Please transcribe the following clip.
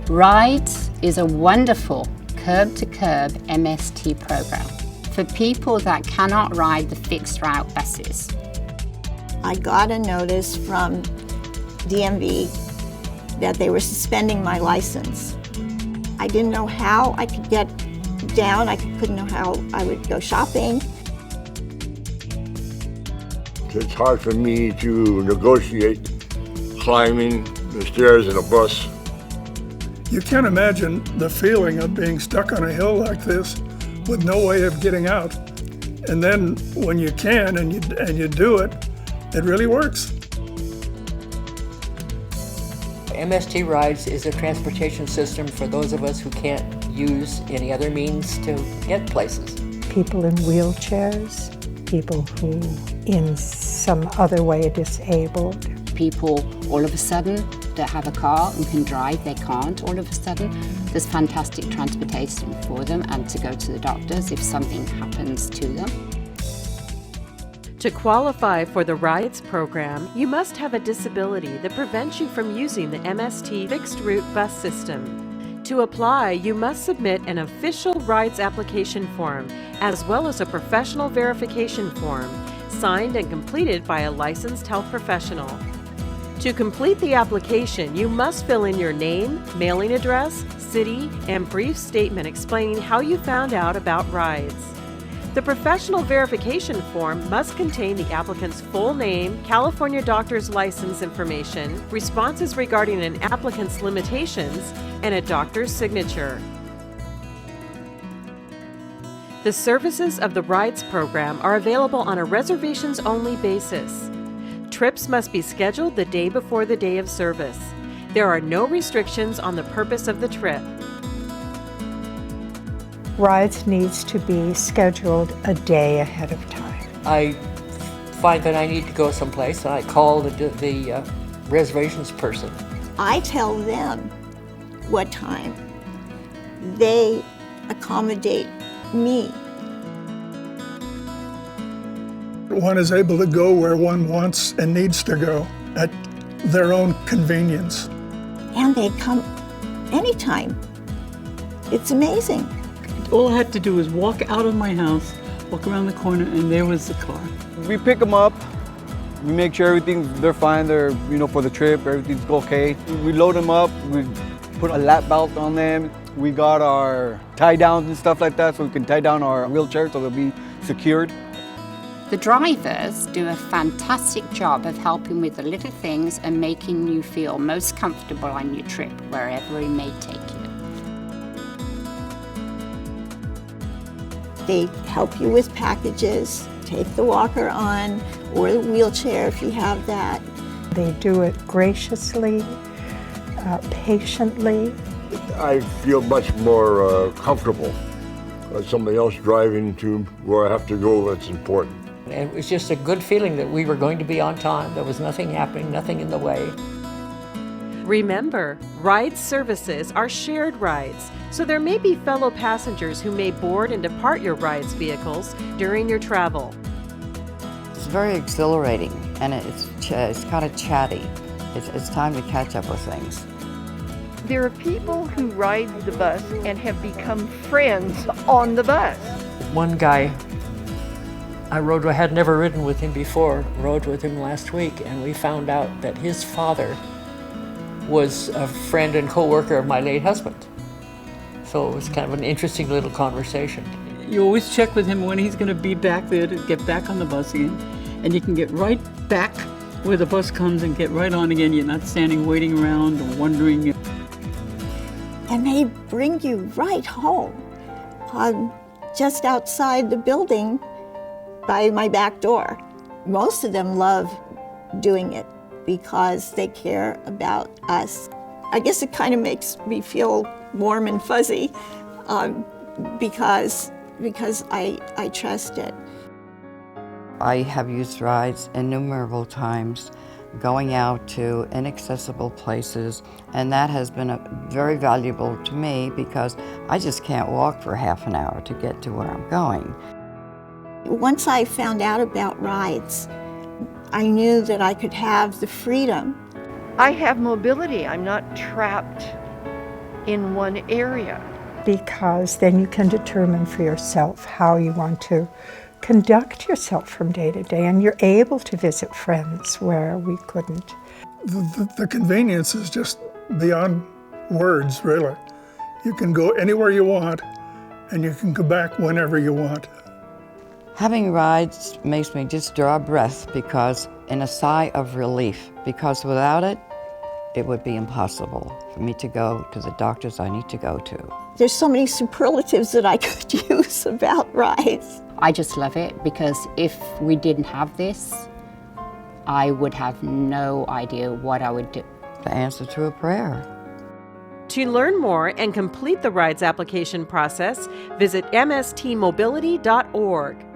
Rides is a wonderful curb-to-curb MST program for people that cannot ride the fixed route buses. I got a notice from DMV that they were suspending my license. I didn't know how I could get down. I couldn't know how I would go shopping. It's hard for me to negotiate climbing the stairs in a bus. You can't imagine the feeling of being stuck on a hill like this with no way of getting out. And then when you can and you do it, it really works. MST Rides is a transportation system for those of us who can't use any other means to get places. People in wheelchairs, people who in some other way are disabled. People all of a sudden that have a car and can drive, they can't all of a sudden. There's fantastic transportation for them and to go to the doctors if something happens to them. To qualify for the Rides program, you must have a disability that prevents you from using the MST fixed route bus system. To apply, you must submit an official Rides application form, as well as a professional verification form, signed and completed by a licensed health professional. To complete the application, you must fill in your name, mailing address, city, and brief statement explaining how you found out about Rides. The professional verification form must contain the applicant's full name, California doctor's license information, responses regarding an applicant's limitations, and a doctor's signature. The services of the Rides program are available on a reservations-only basis. Trips must be scheduled the day before the day of service. There are no restrictions on the purpose of the trip. Rides needs to be scheduled a day ahead of time. I find that I need to go someplace, and I call the reservations person. I tell them what time. They accommodate me. One is able to go where one wants and needs to go at their own convenience. And they come anytime. It's amazing. All I had to do was walk out of my house, walk around the corner, and there was the car. We pick them up, we make sure they're fine, they're, for the trip, everything's okay. We load them up, we put a lap belt on them. We got our tie downs and stuff like that so we can tie down our wheelchair so they'll be secured. The drivers do a fantastic job of helping with the little things and making you feel most comfortable on your trip, wherever it may take you. They help you with packages, take the walker on, or the wheelchair if you have that. They do it graciously, patiently. I feel much more comfortable. Somebody else driving to where I have to go, that's important. And it was just a good feeling that we were going to be on time. There was nothing happening, nothing in the way. Remember, Rides services are shared rides, so there may be fellow passengers who may board and depart your Rides vehicles during your travel. It's very exhilarating, and it's kind of chatty. It's time to catch up with things. There are people who ride the bus and have become friends on the bus. One guy I had never ridden with him before, rode with him last week, and we found out that his father was a friend and co-worker of my late husband. So it was kind of an interesting little conversation. You always check with him when he's going to be back there to get back on the bus again. And you can get right back where the bus comes and get right on again. You're not standing waiting around or wondering. And they bring you right home, just outside the building by my back door. Most of them love doing it because they care about us. I guess it kind of makes me feel warm and fuzzy because I trust it. I have used Rides innumerable times, going out to inaccessible places, and that has been very valuable to me because I just can't walk for half an hour to get to where I'm going. Once I found out about Rides, I knew that I could have the freedom. I have mobility. I'm not trapped in one area. Because then you can determine for yourself how you want to conduct yourself from day to day, and you're able to visit friends where we couldn't. The convenience is just beyond words, really. You can go anywhere you want, and you can go back whenever you want. Having rides makes me just draw a breath in a sigh of relief, because without it, it would be impossible for me to go to the doctors I need to go to. There's so many superlatives that I could use about rides. I just love it because if we didn't have this, I would have no idea what I would do. The answer to a prayer. To learn more and complete the rides application process, visit mstmobility.org.